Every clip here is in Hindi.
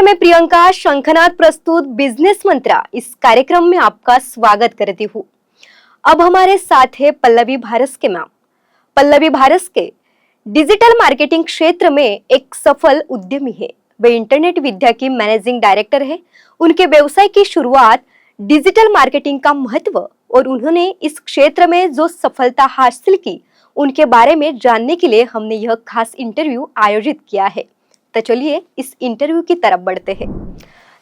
नमस्कार, मैं प्रियंका शंखनाथ प्रस्तुत बिजनेस मंत्रा इस कार्यक्रम में आपका स्वागत करती हूँ। अब हमारे साथ है पल्लवी भारस के मैम। पल्लवी भारस के डिजिटल मार्केटिंग क्षेत्र में एक सफल उद्यमी है। वे इंटरनेट विद्या की मैनेजिंग डायरेक्टर है। उनके व्यवसाय की शुरुआत डिजिटल मार्केटिंग का महत्व और उन्होंने इस क्षेत्र में जो सफलता हासिल की उनके बारे में जानने के लिए हमने यह खास इंटरव्यू आयोजित किया है। तो चलिए इस इंटरव्यू की तरफ बढ़ते हैं।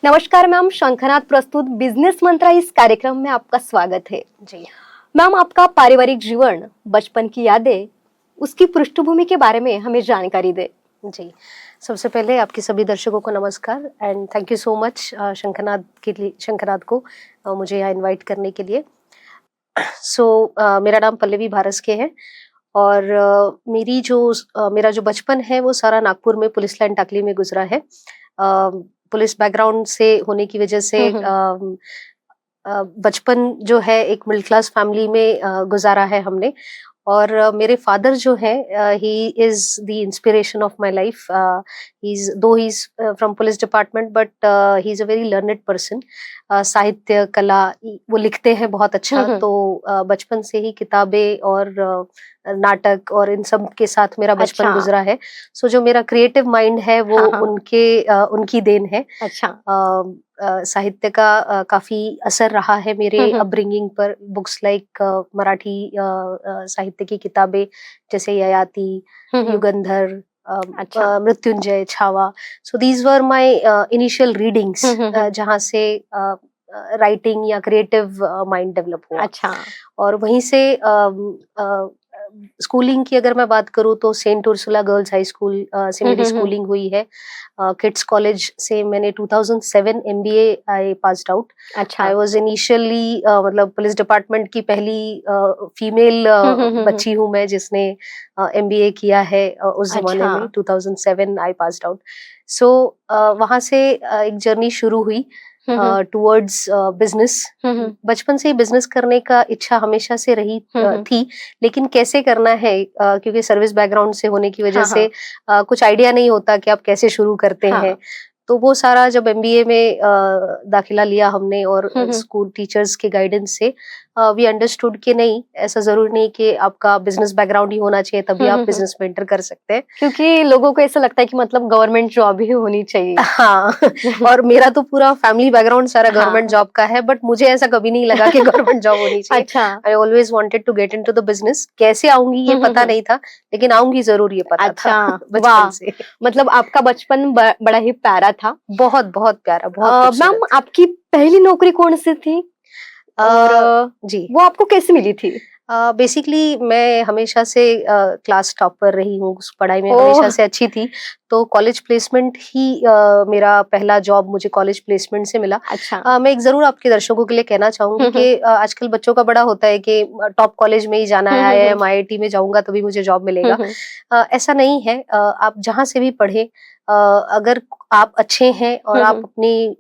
नमस्कार मैम, शंखनाथ प्रस्तुत बिजनेस मंत्रा इस कार्यक्रम में आपका स्वागत है। जी मैम, आपका पारिवारिक जीवन, बचपन की यादें, उसकी पृष्ठभूमि के बारे में हमें जानकारी दे। जी सबसे पहले आपके सभी दर्शकों को नमस्कार and thank you so much Shankhnath को मुझे यहाँ इनवाइट करने के लिए। मेरा नाम पल्लवी भारस के है और मेरा जो बचपन है वो सारा नागपुर में पुलिस लाइन टाकली में गुजरा है। पुलिस बैकग्राउंड से होने की वजह से बचपन जो है एक मिडिल क्लास फैमिली में गुजारा है हमने। और मेरे फादर जो है he is the inspiration of my life. He is from police department but he is a very learned person. साहित्य कला वो लिखते हैं बहुत अच्छा। तो बचपन से ही किताबें और नाटक और इन सब के साथ मेरा बचपन गुजरा है। जो मेरा क्रिएटिव माइंड है वो उनकी देन है। साहित्य का काफी असर रहा है मेरे अपब्रिंगिंग पर। बुक्स लाइक मराठी साहित्य की किताबें जैसे Yayati, Yugandhar, Mrityunjay, Chhava. So these were my initial readings जहाँ से राइटिंग या क्रिएटिव माइंड डेवलप हुआ। और वहीं से स्कूलिंग की अगर मैं बात करूँ तो Saint Ursula girls high school से मेरी स्कूलिंग हुई है। किड्स कॉलेज से मैंने 2007 MBA I passed out. I was initially मतलब पुलिस डिपार्टमेंट की पहली फीमेल बच्ची हूँ मैं जिसने MBA किया है उस जमाने में। 2007 आई पास्ड आउट। वहां से एक जर्नी शुरू हुई टुवर्ड्स बिजनेस। बचपन से ही बिजनेस करने का इच्छा हमेशा से रही थी, लेकिन कैसे करना है क्योंकि सर्विस बैकग्राउंड से होने की वजह से कुछ आइडिया नहीं होता कि आप कैसे शुरू करते हैं। तो वो सारा जब MBA में दाखिला लिया हमने और स्कूल टीचर्स के गाइडेंस से वी अंडरस्टूड कि नहीं, ऐसा जरूर नहीं कि आपका बिजनेस बैकग्राउंड ही होना चाहिए तभी आप बिजनेस में एंटर कर सकते हैं। क्योंकि लोगों को ऐसा लगता है कि मतलब गवर्नमेंट जॉब ही होनी चाहिए। हाँ और मेरा तो पूरा फैमिली बैकग्राउंड सारा गवर्नमेंट जॉब का है, बट मुझे ऐसा कभी नहीं लगा कि गवर्नमेंट जॉब होनी चाहिए। I always wanted to get into the business. कैसे आऊंगी ये पता नहीं था, लेकिन आऊंगी जरूर ये पता था बचपन से। मतलब आपका बचपन बड़ा ही प्यारा था। बहुत बहुत प्यारा, बहुत। मैम, आपकी पहली नौकरी कौन सी थी और जी वो आपको कैसे मिली थी? बेसिकली मैं हमेशा से क्लास टॉपर रही हूँ, पढ़ाई में हमेशा से अच्छी थी। तो कॉलेज प्लेसमेंट ही मेरा पहला जॉब मुझे कॉलेज प्लेसमेंट से मिला। मैं एक जरूर आपके दर्शकों के लिए कहना चाहूंगी कि आजकल बच्चों का बड़ा होता है कि टॉप कॉलेज में ही जाना है या IIT में जाऊंगा तभी मुझे जॉब मिलेगा। ऐसा नहीं है। आप जहाँ से भी पढ़े, अगर आप अच्छे हैं और आप अपनी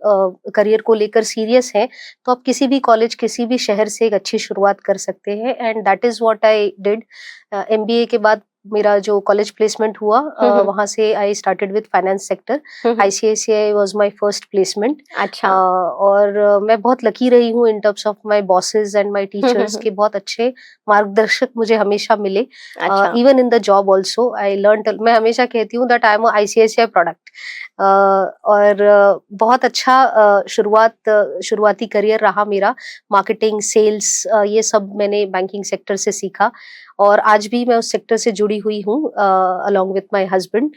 करियर को लेकर सीरियस हैं तो आप किसी भी कॉलेज, किसी भी शहर से एक अच्छी शुरुआत कर सकते हैं। And that is what I did. MBA के बाद मेरा जो कॉलेज प्लेसमेंट हुआ वहां से I started with finance sector. ICICI was my first placement. और मैं बहुत लकी रही हूँ in terms of my bosses and my teachers के बहुत अच्छे मार्गदर्शक मुझे हमेशा मिले। Even in the job also I learn. मैं हमेशा कहती हूँ that I am ICICI product. और बहुत अच्छा शुरुआती करियर रहा मेरा। मार्केटिंग, सेल्स, ये सब मैंने बैंकिंग सेक्टर से सीखा और आज भी मैं उस सेक्टर से जुड़ी हुई हूँ along with my husband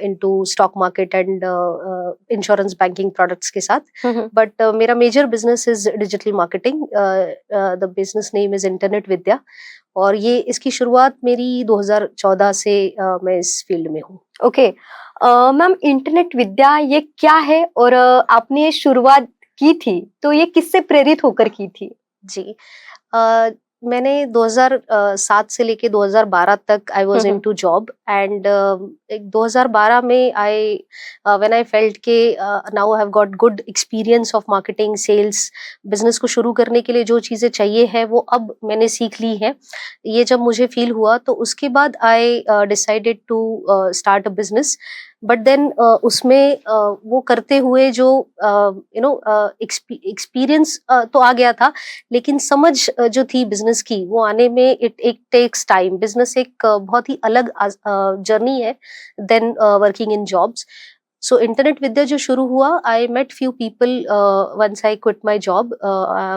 into stock market and insurance banking products के साथ। बट मेरा major business is digital marketing. The business name is internet Vidya और ये इसकी शुरुआत मेरी 2014 से मैं इस फील्ड में हूँ। ओके मैम, इंटरनेट विद्या ये क्या है और आपने ये शुरुआत की थी तो ये किससे प्रेरित होकर की थी? जी मैंने 2007 से लेके 2012 तक I was into job and 2012 में व्हेन आई फेल्ट के now I have got good experience of marketing, sales. Business को शुरू करने के लिए जो चीजें चाहिए हैं वो अब मैंने सीख ली है। ये जब मुझे फील हुआ तो उसके बाद I decided to start a business. But then उसमें वो करते हुए जो एक्सपीरियंस तो आ गया था, लेकिन समझ जो थी बिजनेस की वो आने में इट टेक्स टाइम। बिजनेस एक बहुत ही अलग जर्नी है then working in jobs. So internet Vidya जो शुरू हुआ, I met few people once I quit my job.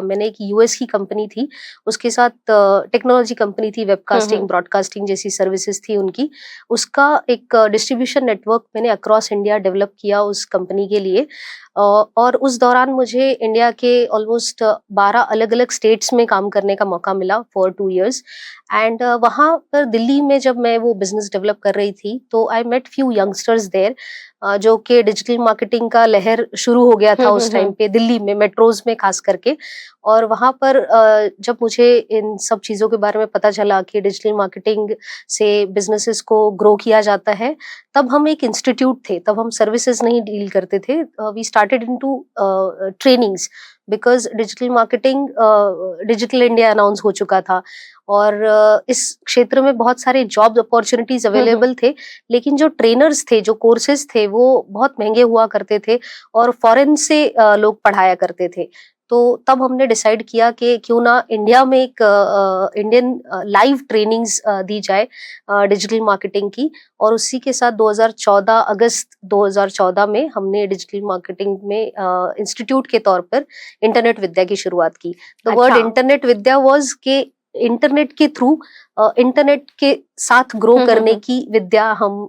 मैंने एक यूएस की कंपनी थी, उसके साथ टेक्नोलॉजी कंपनी थी, वेबकास्टिंग ब्रॉडकास्टिंग जैसी सर्विसेज थी उनकी। उसका एक डिस्ट्रीब्यूशन नेटवर्क मैंने अक्रॉस इंडिया डेवलप किया उस कंपनी के लिए। और उस दौरान मुझे इंडिया के ऑलमोस्ट 12 अलग अलग स्टेट्स में काम करने का मौका मिला फॉर 2 years। एंड वहाँ पर दिल्ली में जब मैं वो बिजनेस डेवलप कर रही थी, तो I met few youngsters there, जो कि डिजिटल मार्केटिंग का लहर शुरू हो गया था उस टाइम पे दिल्ली में, मेट्रोज में खास करके। और वहां पर जब मुझे इन सब चीजों के बारे में पता चला कि डिजिटल मार्केटिंग से बिजनेसेस को ग्रो किया जाता है, तब हम एक इंस्टीट्यूट थे, तब हम सर्विसेज नहीं डील करते थे। We started into trainings, because digital marketing digital India announce हो चुका था और इस क्षेत्र में बहुत सारे जॉब अपॉर्चुनिटीज अवेलेबल थे, लेकिन जो ट्रेनर्स थे, जो कोर्सेज थे, वो बहुत महंगे हुआ करते थे और फॉरेन से लोग पढ़ाया करते थे। तो तब हमने डिसाइड किया कि क्यों ना इंडिया में एक इंडियन लाइव ट्रेनिंग्स दी जाए डिजिटल मार्केटिंग की। और उसी के साथ 2014 अगस्त 2014 में हमने डिजिटल मार्केटिंग में इंस्टीट्यूट के तौर पर इंटरनेट विद्या की शुरुआत की। The word internet Vidya was के इंटरनेट के थ्रू इंटरनेट के साथ ग्रो करने की विद्या हम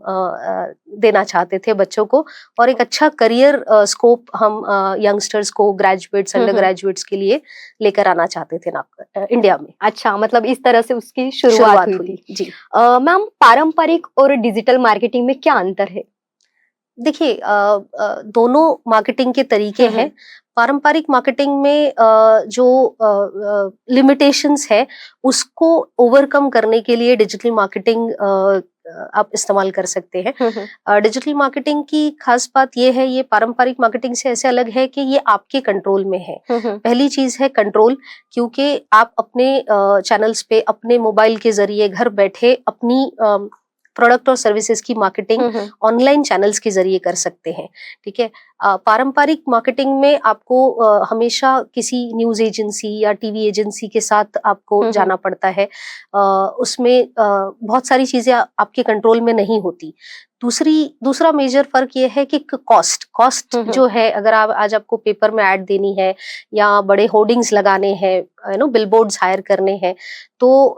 देना चाहते थे बच्चों को, और एक अच्छा करियर स्कोप हम यंगस्टर्स को, ग्रेजुएट्स, अंडर ग्रेजुएट्स के लिए लेकर आना चाहते थे ना इंडिया में। अच्छा, मतलब इस तरह से उसकी शुरुआत हुई थी। जी मैम, पारंपरिक और डिजिटल मार्केटिंग में क्या अंतर है? देखिए, दोनों मार्केटिंग के तरीके हैं। पारंपरिक मार्केटिंग में जो लिमिटेशंस है उसको ओवरकम करने के लिए डिजिटल मार्केटिंग आप इस्तेमाल कर सकते हैं। डिजिटल मार्केटिंग की खास बात ये है, ये पारंपरिक मार्केटिंग से ऐसे अलग है कि ये आपके कंट्रोल में है। पहली चीज है कंट्रोल, क्योंकि आप अपने चैनल्स पे अपने मोबाइल के जरिए घर बैठे अपनी प्रोडक्ट और सर्विसेज की मार्केटिंग ऑनलाइन चैनल्स के जरिए कर सकते हैं। ठीक है। पारंपरिक मार्केटिंग में आपको हमेशा किसी न्यूज एजेंसी या टीवी एजेंसी के साथ आपको जाना पड़ता है। उसमें बहुत सारी चीजें आपके कंट्रोल में नहीं होती। दूसरा मेजर फर्क ये है कि कॉस्ट जो है, अगर आप आज आपको पेपर में ऐड देनी है या बड़े होर्डिंग्स लगाने हैं, बिलबोर्ड्स हायर करने हैं, तो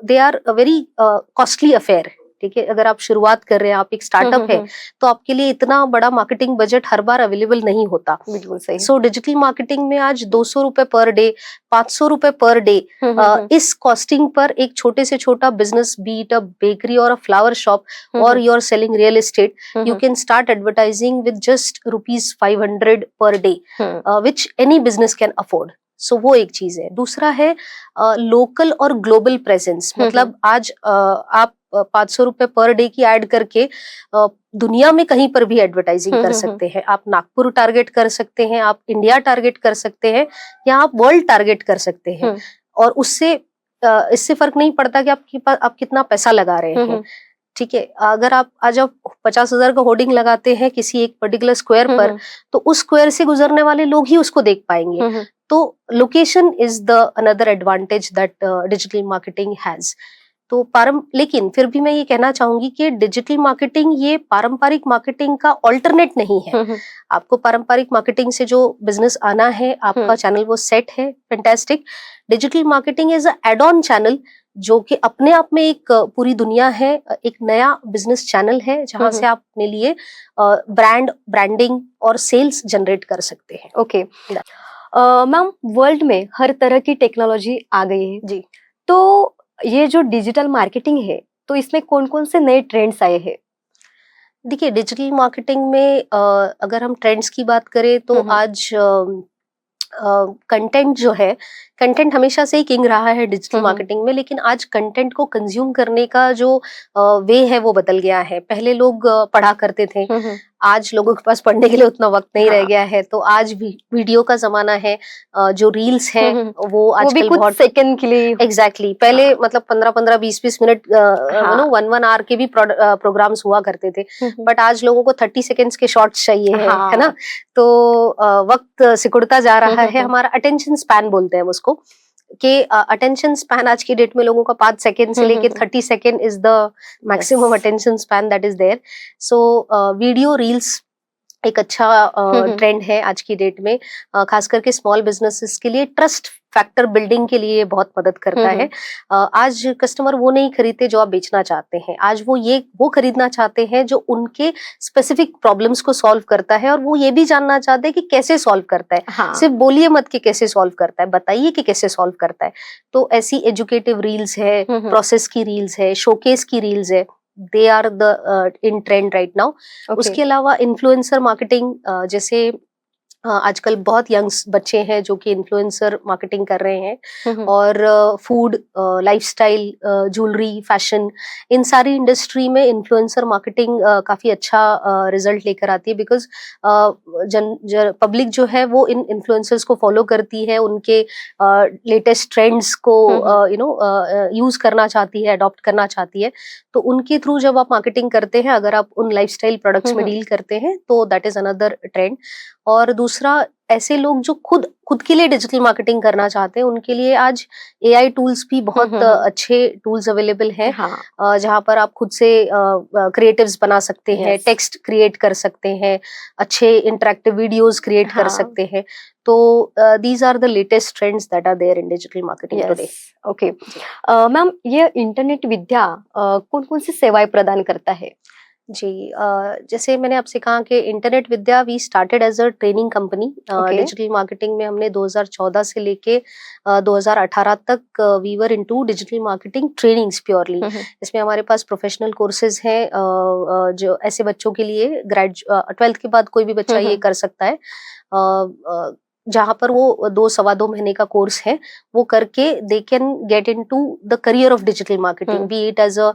they are very costly affair. ठीक है। अगर आप शुरुआत कर रहे हैं, आप एक स्टार्टअप है, तो आपके लिए इतना बड़ा मार्केटिंग बजट हर बार अवेलेबल नहीं होता। बिल्कुल सही। सो डिजिटल मार्केटिंग में आज 200 रुपए पर डे, 500 रुपए पर डे, इस कॉस्टिंग पर एक छोटे से छोटा बिजनेस, बीट अ बेकरी और अ फ्लावर शॉप और you are selling real estate, you can start advertising with just ₹500 per day, which any business can afford. So वो एक चीज है। दूसरा है लोकल और ग्लोबल प्रेजेंस। मतलब आज आप 500 रुपए पर डे की ऐड करके दुनिया में कहीं पर भी एडवर्टाइजिंग कर सकते हैं। आप नागपुर टारगेट कर सकते हैं, आप इंडिया टारगेट कर सकते हैं, या आप वर्ल्ड टारगेट कर सकते हैं। और उससे इससे फर्क नहीं पड़ता कि आपके पास आप कितना पैसा लगा रहे हैं। ठीक है। अगर आप आज आप 50,000 का होर्डिंग लगाते हैं किसी एक पर्टिकुलर स्क्वायर पर, तो उस स्क्वायर से गुजरने वाले लोग ही उसको देख पाएंगे। तो location is the another advantage that digital marketing has. तो लेकिन फिर भी मैं ये कहना चाहूंगी कि डिजिटल मार्केटिंग ये पारंपरिक मार्केटिंग का ऑल्टरनेट नहीं है। आपको पारंपरिक मार्केटिंग से जो बिजनेस आना है, आपका चैनल वो सेट है, fantastic. Digital marketing is a add on channel, जो कि अपने आप में एक पूरी दुनिया है, एक नया बिजनेस चैनल है, जहां से आप अपने लिए ब्रांडिंग और सेल्स जनरेट कर सकते हैं। ओके मैम, वर्ल्ड में हर तरह की टेक्नोलॉजी आ गई है जी। तो ये जो डिजिटल मार्केटिंग है, तो इसमें कौन कौन से नए ट्रेंड्स आए हैं? देखिए, डिजिटल मार्केटिंग में अगर हम ट्रेंड्स की बात करें तो आज कंटेंट जो है, कंटेंट हमेशा से ही किंग रहा है डिजिटल मार्केटिंग में, लेकिन आज कंटेंट को कंज्यूम करने का जो वे है वो बदल गया है। पहले लोग पढ़ा करते थे, आज लोगों के पास पढ़ने के लिए उतना वक्त नहीं रह गया है, तो आज भी वीडियो का जमाना है। जो रील्स है वो आजकल बहुत सेकंड के लिए एग्जैक्टली पहले मतलब 15-15 20-20 मिनट 1 आवर के भी प्रोग्राम्स हुआ करते थे, बट आज लोगों को 30 सेकेंड्स के शॉर्ट्स चाहिए है ना। तो वक्त सिकुड़ता जा रहा है, हमारा अटेंशन स्पैन बोलते हैं उसको, कि अटेंशन स्पैन आज की डेट में लोगों का 5 सेकेंड से लेके 30 second is the maximum attention span that is there. So video reels एक अच्छा ट्रेंड है आज की डेट में, खास करके स्मॉल बिजनेसेस के लिए ट्रस्ट फैक्टर बिल्डिंग के लिए बहुत मदद करता है। आज कस्टमर वो नहीं खरीदते जो आप बेचना चाहते हैं, आज वो खरीदना चाहते हैं जो उनके स्पेसिफिक प्रॉब्लम्स को सॉल्व करता है, और वो ये भी जानना चाहते हैं कि कैसे सॉल्व करता है। सिर्फ बोलिए मत कि कैसे सॉल्व करता है, बताइए कि कैसे सॉल्व करता है। तो ऐसी एजुकेटिव रील्स है, प्रोसेस की रील्स है, शोकेस की रील्स है, they are the in trend right now. उसके अलावा इन्फ्लुएंसर मार्केटिंग, जैसे आजकल बहुत यंग्स बच्चे हैं जो कि इन्फ्लुएंसर मार्केटिंग कर रहे हैं, और फूड, लाइफस्टाइल, ज्वेलरी, फैशन, इन सारी इंडस्ट्री में इन्फ्लुएंसर मार्केटिंग काफी अच्छा रिजल्ट लेकर आती है, बिकॉज पब्लिक जो है वो इन इन्फ्लुएंसर्स को फॉलो करती है, उनके लेटेस्ट ट्रेंड्स को यूज करना चाहती है, अडॉप्ट करना चाहती है। तो उनके थ्रू जब आप मार्केटिंग करते हैं, अगर आप उन लाइफस्टाइल प्रोडक्ट्स में डील करते हैं, तो दैट इज अनदर ट्रेंड। और दूसरा, ऐसे लोग जो खुद के लिए डिजिटल मार्केटिंग करना चाहते हैं, उनके लिए आज एआई टूल्स भी बहुत अच्छे टूल्स अवेलेबल हैं, जहां पर आप खुद से क्रिएटिव्स बना सकते हैं, टेक्स्ट क्रिएट कर सकते हैं, अच्छे इंटरेक्टिव वीडियोस क्रिएट कर सकते हैं। तो these are the latest trends that are there in digital marketing today. Okay ma'am, ये इंटरनेट विद्या कौन कौन सी सेवाएं प्रदान करता है? जी, जैसे मैंने आपसे कहा कि Internet Vidya we started as a training company. Digital marketing में हमने 2014 से लेके 2018 तक we were into digital marketing trainings purely. इसमें हमारे पास प्रोफेशनल कोर्सेज हैं, जो ऐसे बच्चों के लिए 12th के बाद कोई भी बच्चा ये कर सकता है, जहां पर वो 2-2.5 महीने का कोर्स है, वो करके they can get into the career of digital marketing, be it as a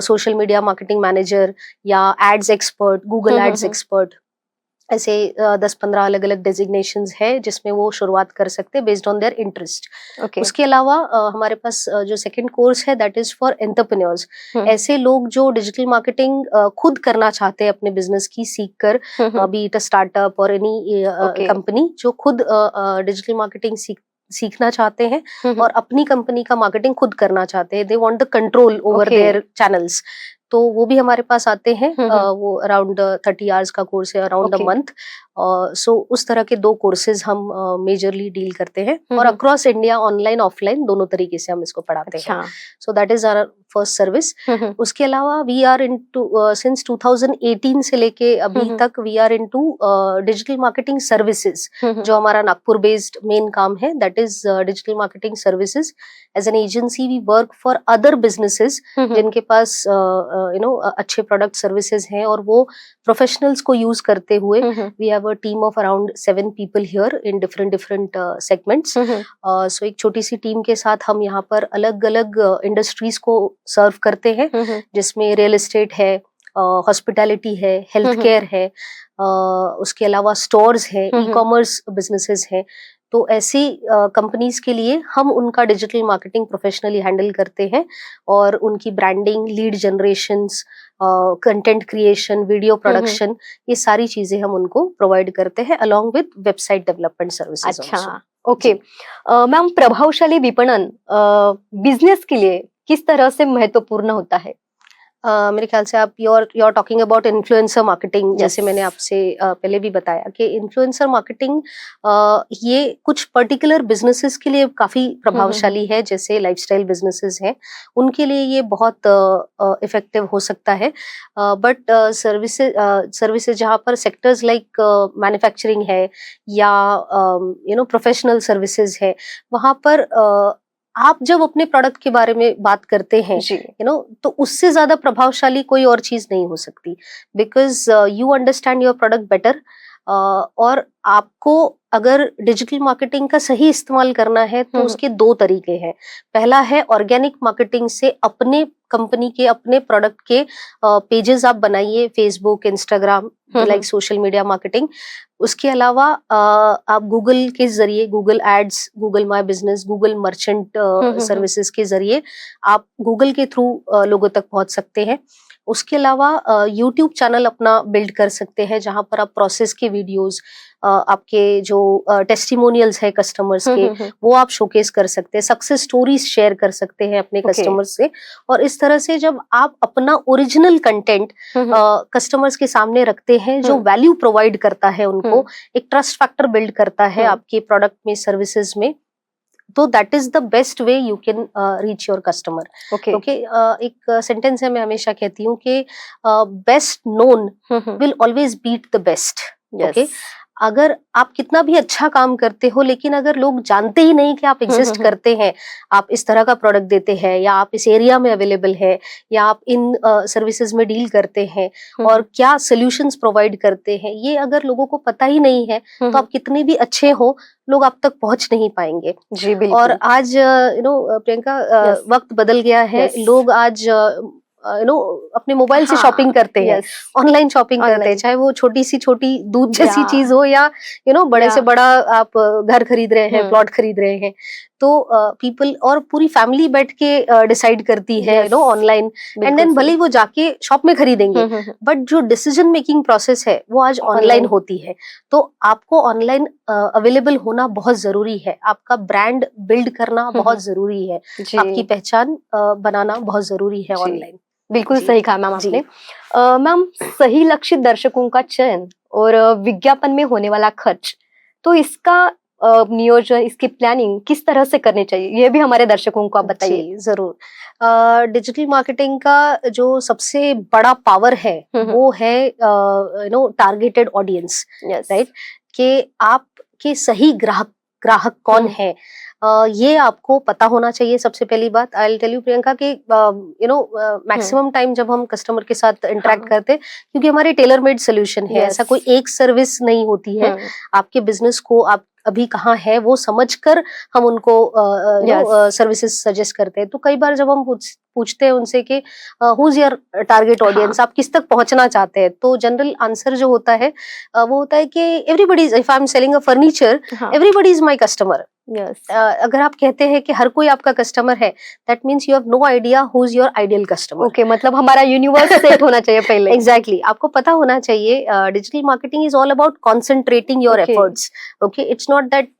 social media marketing manager या ads expert, Google ads expert. ऐसे 10-15 अलग अलग डेजिग्नेशंस है जिसमें वो शुरुआत कर सकते हैं बेस्ड ऑन देयर इंटरेस्ट। उसके अलावा हमारे पास जो सेकंड कोर्स है दैट इज फॉर एंटरप्रेन्योर्स। ऐसे लोग जो डिजिटल मार्केटिंग खुद करना चाहते हैं अपने बिजनेस की सीख कर, बी इट अ स्टार्टअप और एनी कंपनी जो खुद डिजिटल मार्केटिंग सीखना चाहते हैं और अपनी कंपनी का मार्केटिंग खुद करना चाहते हैं, they want the control over their channels, तो वो भी हमारे पास आते हैं। वो अराउंड 30 आवर्स का कोर्स है, अराउंड अ मंथ। सो उस तरह के 2 कोर्सेज हम मेजरली डील करते हैं, और अक्रॉस इंडिया ऑनलाइन ऑफलाइन दोनों तरीके से हम इसको पढ़ाते हैं। So that is our first service. उसके अलावा वी आर इनटू सिंस 2018 से लेके अभी तक we are into digital marketing services, जो हमारा नागपुर बेस्ड मेन काम है, that is digital marketing services. As an agency we work for other businesses जिनके पास अच्छे प्रोडक्ट सर्विसेज हैं, और वो प्रोफेशनल्स को यूज करते हुए we have a team of around 7 people here in different segments. So एक छोटी सी टीम के साथ हम यहाँ पर अलग अलग इंडस्ट्रीज को सर्व करते हैं, जिसमें रियल एस्टेट है, हॉस्पिटैलिटी है, हेल्थ केयर है, उसके अलावा स्टोर्स है, ई कॉमर्स बिजनेसेस हैं। तो ऐसी कंपनीज के लिए हम उनका डिजिटल मार्केटिंग प्रोफेशनली हैंडल करते हैं, और उनकी branding, lead generations, content creation, video production, ये सारी चीजें हम उनको प्रोवाइड करते हैं along with website development services. अच्छा, ओके मैम, प्रभावशाली विपणन बिजनेस के लिए किस तरह से महत्वपूर्ण होता है? मेरे ख्याल से आप you're talking about influencer marketing. जैसे मैंने आपसे पहले भी बताया कि इन्फ्लुएंसर मार्केटिंग ये कुछ पर्टिकुलर बिजनेसेस के लिए काफी प्रभावशाली है, जैसे लाइफस्टाइल बिजनेसेस हैं, उनके लिए ये बहुत इफेक्टिव हो सकता है। बट सर्विसेज जहाँ पर सेक्टर्स लाइक मैन्युफैक्चरिंग है या प्रोफेशनल सर्विसेज है, वहाँ पर आप जब अपने प्रोडक्ट के बारे में बात करते हैं, तो उससे ज्यादा प्रभावशाली कोई और चीज नहीं हो सकती, because you understand your product better, और आपको अगर डिजिटल मार्केटिंग का सही इस्तेमाल करना है तो उसके दो तरीके हैं। पहला है ऑर्गेनिक मार्केटिंग से अपने कंपनी के, अपने प्रोडक्ट के पेजेस आप बनाइए, Facebook, Instagram, like social media marketing. उसके अलावा आप गूगल के जरिए, Google ads, Google my business, Google merchant services के जरिए आप गूगल के थ्रू लोगों तक पहुंच सकते हैं। उसके अलावा यूट्यूब चैनल अपना बिल्ड कर सकते हैं, जहां पर आप प्रोसेस के वीडियोस, आपके जो टेस्टिमोनियल्स है कस्टमर्स के, वो आप शोकेस कर सकते हैं, सक्सेस स्टोरीज शेयर कर सकते हैं अपने कस्टमर्स से। और इस तरह से जब आप अपना ओरिजिनल कंटेंट कस्टमर्स के सामने रखते हैं, जो वैल्यू प्रोवाइड करता है उनको, एक ट्रस्ट फैक्टर बिल्ड करता है आपके प्रोडक्ट में, सर्विसेज में, तो that is the best way you can reach your customer. Okay, एक सेंटेंस है, मैं हमेशा कहती हूँ कि best known will always beat the best. Okay, अगर आप कितना भी अच्छा काम करते हो, लेकिन अगर लोग जानते ही नहीं कि आप एग्जिस्ट करते हैं, आप इस तरह का प्रोडक्ट देते हैं, या आप इस एरिया में अवेलेबल है, या आप इन सर्विसेज में डील करते हैं, और क्या सोल्यूशंस प्रोवाइड करते हैं, ये अगर लोगों को पता ही नहीं है, तो आप कितने भी अच्छे हो, लोग आप तक पहुंच नहीं पाएंगे। जी बिल्कुल। और आज प्रियंका, वक्त बदल गया है। लोग आज अपने मोबाइल से शॉपिंग करते हैं, ऑनलाइन शॉपिंग करते हैं, चाहे वो छोटी दूध जैसी चीज हो, या बड़े से बड़ा आप घर खरीद रहे हैं, प्लॉट खरीद रहे हैं। तो पीपल और पूरी फैमिली बैठ के डिसाइड करती है ऑनलाइन, एंड देन भले ही वो जाके शॉप में खरीदेंगे, बट जो डिसीजन मेकिंग प्रोसेस है वो आज ऑनलाइन होती है। तो आपको ऑनलाइन अवेलेबल होना बहुत जरूरी है, आपका ब्रांड बिल्ड करना बहुत जरूरी है, आपकी पहचान बनाना बहुत जरूरी है ऑनलाइन। बिल्कुल सही कहा मैम आपने। मैम, सही लक्षित दर्शकों का चयन और विज्ञापन में होने वाला खर्च, तो इसका नियोजन, इसकी प्लानिंग किस तरह से करनी चाहिए, ये भी हमारे दर्शकों को आप बताइए। जरूर। डिजिटल मार्केटिंग का जो सबसे बड़ा पावर है वो है टारगेटेड ऑडियंस, राइट, कि आपके सही ग्राहक कौन है, ये आपको पता होना चाहिए। सबसे पहली बात, I will tell you Priyanka, कि मैक्सिमम टाइम जब हम कस्टमर के साथ इंटरेक्ट करते हैं, क्योंकि हमारे टेलर मेड सोल्यूशन है, ऐसा कोई एक सर्विस नहीं होती है। आपके बिजनेस को आप अभी कहाँ है वो समझकर हम उनको सर्विसेज सजेस्ट करते हैं। तो कई बार जब हम पूछते हैं उनसे कि who is your target audience, आप किस तक पहुंचना चाहते हैं, तो जनरल आंसर जो होता है वो होता है कि everybody is, if I am selling a furniture, everybody is my customer. अगर आप कहते हैं कि हर कोई आपका कस्टमर है, that means you have no idea who is your ideal customer. Okay, मतलब हमारा यूनिवर्स सेट होना चाहिए पहले। एग्जैक्टली, आपको पता होना चाहिए। Digital marketing is all about concentrating your efforts. Okay, it's not that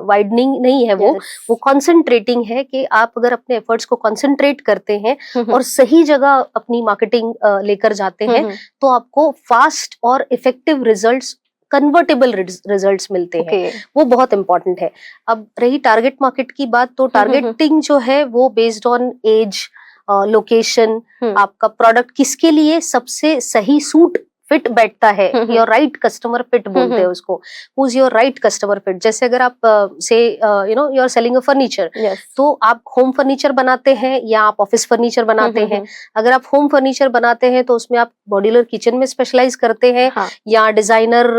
widening नहीं है, वो कॉन्सेंट्रेटिंग है, कि आप अगर अपने एफर्ट्स को कॉन्सेंट्रेट करते हैं और सही जगह अपनी मार्केटिंग लेकर जाते हैं, तो आपको फास्ट और इफेक्टिव रिजल्ट्स, कन्वर्टेबल रिजल्ट्स मिलते हैं। वो बहुत इंपॉर्टेंट है। अब रही टारगेट मार्केट की बात, तो टारगेटिंग जो है वो बेस्ड ऑन एज, लोकेशन, आपका प्रोडक्ट किसके लिए सबसे सही सूट फिट बैठता है, योर राइट कस्टमर फिट बोलते हैं उसको, who is your right customer fit. जैसे अगर आप से you are selling a furniture, तो आप होम फर्नीचर बनाते हैं या आप ऑफिस फर्नीचर बनाते हैं। अगर आप होम फर्नीचर बनाते हैं तो उसमें आप मॉड्यूलर किचन में स्पेशलाइज करते हैं, या डिजाइनर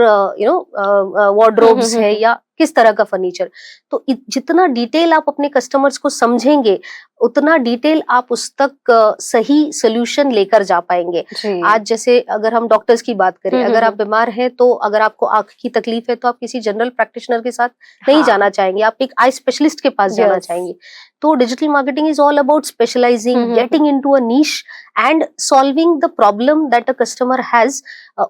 वार्डरोब्स है, या किस तरह का फर्नीचर। तो जितना डिटेल आप अपने कस्टमर्स को समझेंगे, उतना डिटेल आप उस तक सही सोल्यूशन लेकर जा पाएंगे। आज जैसे अगर हम डॉक्टर्स की बात करें, अगर आप बीमार हैं, तो अगर आपको आंख की तकलीफ है, तो आप किसी जनरल प्रैक्टिशनर के साथ नहीं जाना चाहेंगे, आप एक आई स्पेशलिस्ट के पास जाना चाहेंगे। तो digital marketing is all about specialising, getting into a niche and solving the problem that a customer has.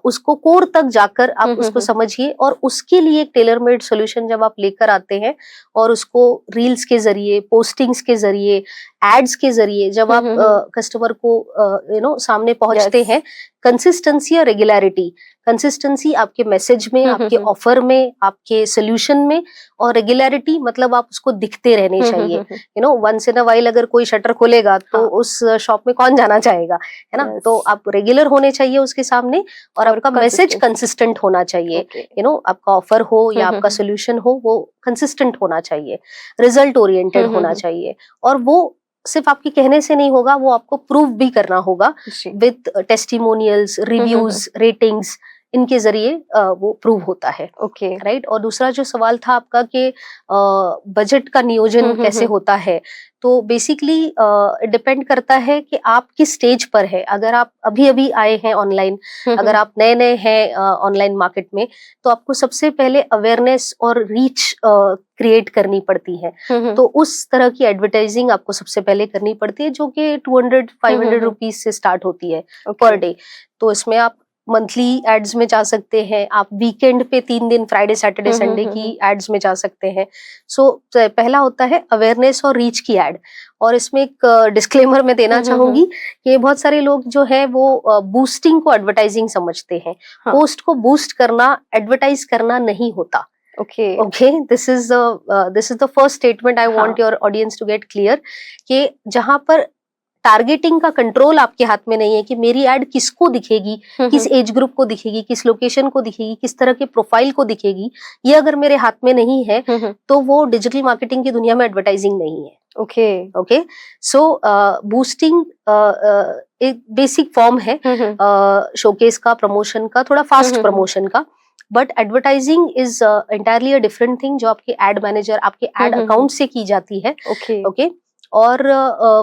उसको कोर तक जाकर आप उसको समझिए, और उसके लिए एक टेलर मेड सोल्यूशन जब आप लेकर आते हैं, और उसको रील्स के जरिए, पोस्टिंग्स के जरिए, एड्स के जरिए जब आप कस्टमर को सामने पहुंचते हैं, कंसिस्टेंसी और रेगुलरिटी, कंसिस्टेंसी आपके मैसेज में, आपके ऑफर में, आपके सोल्यूशन में, और रेगुलरिटी मतलब आप उसको दिखते रहने चाहिए। वंस इन अ वाइल अगर कोई शटर खोलेगा तो उस शॉप में कौन जाना चाहेगा, है ना। तो आप रेगुलर होने चाहिए उसके सामने, और आपका मैसेज कंसिस्टेंट होना चाहिए। आपका ऑफर हो या आपका सोल्यूशन हो, वो कंसिस्टेंट होना चाहिए, रिजल्ट ओरिएंटेड होना चाहिए, और वो सिर्फ आपके कहने से नहीं होगा, वो आपको प्रूव भी करना होगा विद टेस्टिमोनियल्स, रिव्यूज, रेटिंग्स, इनके जरिए वो प्रूव होता है। ओके। राइट। और दूसरा जो सवाल था आपका कि बजट का नियोजन कैसे होता है, तो बेसिकली डिपेंड करता है कि आप किस स्टेज पर है। अगर आप अभी अभी आए हैं ऑनलाइन, अगर आप नए नए हैं ऑनलाइन मार्केट में, तो आपको सबसे पहले अवेयरनेस और रीच क्रिएट करनी पड़ती है। तो उस तरह की एडवर्टाइजिंग आपको सबसे पहले करनी पड़ती है, जो कि 200-500 रुपीज से स्टार्ट होती है पर डे। तो इसमें आप मंथली एड्स में जा सकते हैं, आप वीकेंड पे 3 दिन फ्राइडे सैटरडे संडे की एड्स में जा सकते हैं। सो पहला होता है अवेयरनेस और रीच की एड। और इसमें एक डिस्क्लेमर मैं देना चाहूंगी कि बहुत सारे लोग जो है वो बूस्टिंग को एडवर्टाइजिंग समझते हैं। पोस्ट को बूस्ट करना एडवर्टाइज करना नहीं होता। Okay, this is the first statement I want your audience to get clear कि जहां पर टारगेटिंग का कंट्रोल आपके हाथ में नहीं है कि मेरी एड किसको दिखेगी, किस एज ग्रुप को दिखेगी, किस लोकेशन को दिखेगी, किस तरह के प्रोफाइल को दिखेगी, ये अगर मेरे हाथ में नहीं है तो वो डिजिटल मार्केटिंग की दुनिया में एडवर्टाइजिंग नहीं है। ओके। सो बूस्टिंग एक बेसिक फॉर्म है शोकेस का, प्रमोशन का, थोड़ा फास्ट प्रमोशन का। But advertising is entirely a different thing, जो आपके एड मैनेजर, आपके एड अकाउंट से की जाती है। ओके। और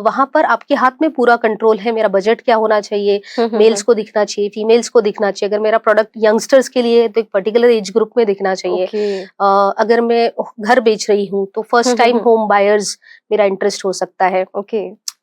वहां पर आपके हाथ में पूरा कंट्रोल है। मेरा बजट क्या होना चाहिए, मेल्स को दिखना चाहिए, फीमेल्स को दिखना चाहिए। अगर मेरा प्रोडक्ट यंगस्टर्स के लिए है तो एक पर्टिकुलर एज ग्रुप में दिखना चाहिए। अगर मैं घर बेच रही हूँ तो फर्स्ट टाइम होम बायर्स मेरा इंटरेस्ट हो सकता है।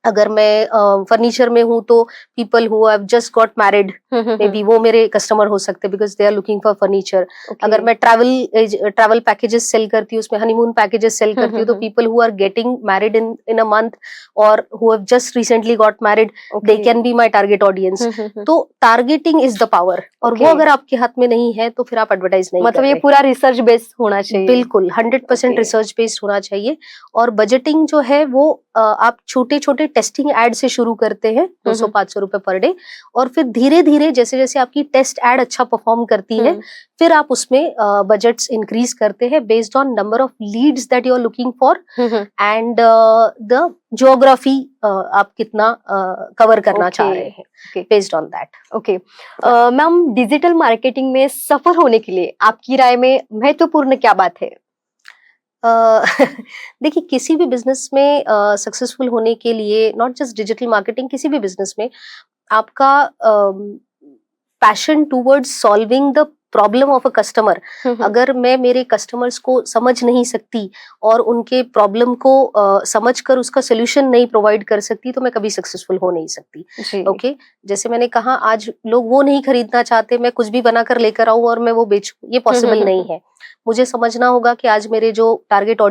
अगर मैं फर्नीचर में हूँ तो people who have just got married, may be वो मेरे कस्टमर हो सकते हैं because they are looking for furniture. अगर मैं ट्रैवल पैकेजेस सेल करती हूँ, उसमें हनीमून पैकेजेस सेल करती हूँ, तो people who are getting married in a month और who have just recently got married, they can be my target audience. तो टारगेटिंग इज द पावर, और वो अगर आपके हाथ में नहीं है तो फिर आप एडवर्टाइज नहीं मतलब ये पूरा रिसर्च बेस्ड होना चाहिए। बिल्कुल 100% रिसर्च बेस्ड होना चाहिए। और बजटिंग जो है वो आप छोटे छोटे टेस्टिंग एड से शुरू करते हैं 200-500 रुपए पर डे, और फिर धीरे धीरे जैसे जैसे आपकी टेस्ट एड अच्छा परफॉर्म करती है, फिर आप उसमें बजट्स इंक्रीज करते हैं based on number of leads that you are looking for and the geography आप कितना कवर करना चाह रहे हैं, based on that. Okay ma'am, digital marketing में सफल होने के लिए आपकी राय में महत्वपूर्ण क्या बात है? देखिए, किसी भी बिजनेस में सक्सेसफुल होने के लिए, नॉट जस्ट डिजिटल मार्केटिंग, किसी भी बिजनेस में आपका passion towards solving the problem of a customer, अगर मैं मेरे कस्टमर्स को समझ नहीं सकती और उनके प्रॉब्लम को समझकर उसका सोल्यूशन नहीं प्रोवाइड कर सकती, तो मैं कभी सक्सेसफुल हो नहीं सकती। ओके। जैसे मैंने कहा, आज लोग वो नहीं खरीदना चाहते मैं कुछ भी बनाकर लेकर आऊं और मैं वो बेचूं, ये पॉसिबल नहीं है। मुझे समझना होगा कि आज मेरी जो टारगेट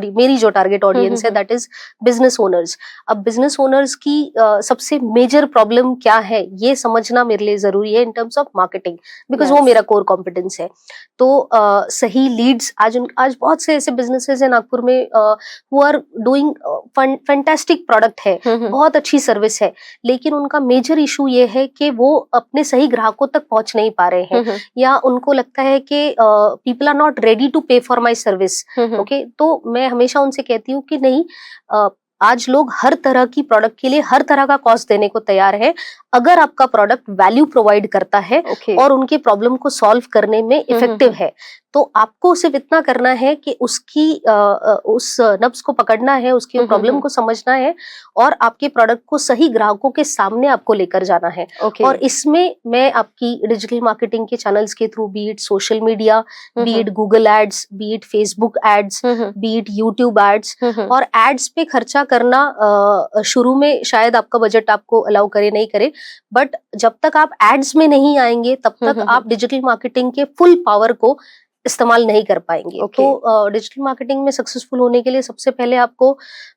ऑडियंस है, दैट इज बिजनेस ओनर्स। अब बिजनेस ओनर्स की सबसे मेजर प्रॉब्लम क्या है, ये समझना मेरे लिए जरूरी है in terms of marketing, because वो मेरा कोर कॉम्पिटेंस है। तो सही लीड्स, आज बहुत से ऐसे बिजनेसेस हैं नागपुर में who are doing fantastic product है, बहुत अच्छी सर्विस है, लेकिन उनका मेजर इशू ये है कि वो अपने सही ग्राहकों तक पहुंच नहीं पा रहे हैं, या उनको लगता है कि people are not ready to pay for my service. Okay. तो मैं हमेशा उनसे कहती हूँ कि नहीं, आज लोग हर तरह की प्रोडक्ट के लिए हर तरह का कॉस्ट देने को तैयार है, अगर आपका प्रोडक्ट वैल्यू प्रोवाइड करता है और उनके प्रॉब्लम को सॉल्व करने में इफेक्टिव है। तो आपको सिर्फ इतना करना है कि उसकी उस नब्ज को पकड़ना है, उसकी प्रॉब्लम को समझना है, और आपके प्रोडक्ट को सही ग्राहकों के सामने आपको लेकर जाना है। और इसमें मैं आपकी डिजिटल मार्केटिंग के चैनल्स के through, be it social media, be it Google ads, be it Facebook ads, be it YouTube ads, और एड्स पे खर्चा करना शुरू में शायद आपका बजट आपको अलाउ करे नहीं करे, बट जब तक आप एड्स में नहीं आएंगे तब तक आप डिजिटल मार्केटिंग के फुल पावर को इस्तेमाल नहीं कर पाएंगे। तो डिजिटल मार्केटिंग में सक्सेसफुल होने के लिए सबसे पहले आपको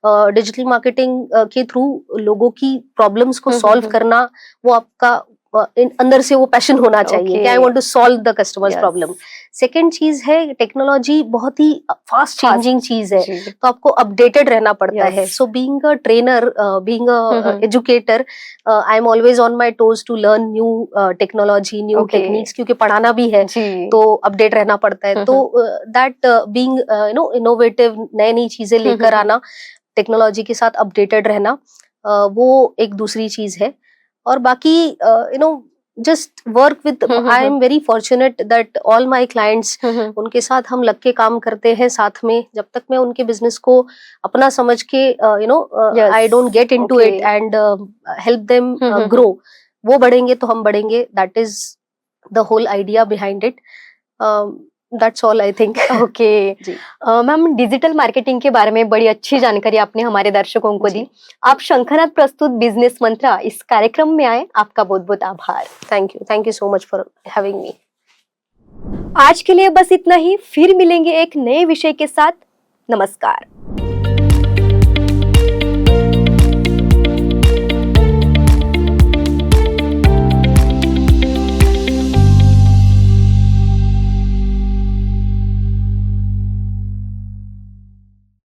डिजिटल मार्केटिंग के थ्रू लोगों की प्रॉब्लम्स को सॉल्व करना, वो आपका अंदर से वो पैशन होना चाहिए कि I want to solve the customers problem. Second चीज है, टेक्नोलॉजी बहुत ही फास्ट चेंजिंग चीज है, तो आपको अपडेटेड रहना पड़ता है। So being a trainer, being a educator, I am always on my toes to learn new technology, new techniques, क्योंकि पढ़ाना भी है तो अपडेट रहना पड़ता है। तो दैट बीइंग इनोवेटिव, नई नई चीजें लेकर आना, टेक्नोलॉजी के साथ अपडेटेड रहना, वो एक दूसरी चीज है। और बाकी just work with, I am very fortunate that all my clients, उनके साथ हम लग के काम करते हैं साथ में, जब तक मैं उनके बिजनेस को अपना समझ के Yes. I don't get into Okay. it and help them grow, वो बढ़ेंगे तो हम बढ़ेंगे. That is the whole idea behind it. That's all I think. Okay ji. Ma'am, digital marketing के बारे में बड़ी अच्छी जानकारी आपने हमारे दर्शकों को जी. दी. आप शंखनाद प्रस्तुत बिजनेस मंत्रा इस कार्यक्रम में आए, आपका बहुत बहुत आभार. Thank you so much for having me. आज के लिए बस इतना ही. फिर मिलेंगे एक नए विषय के साथ. नमस्कार.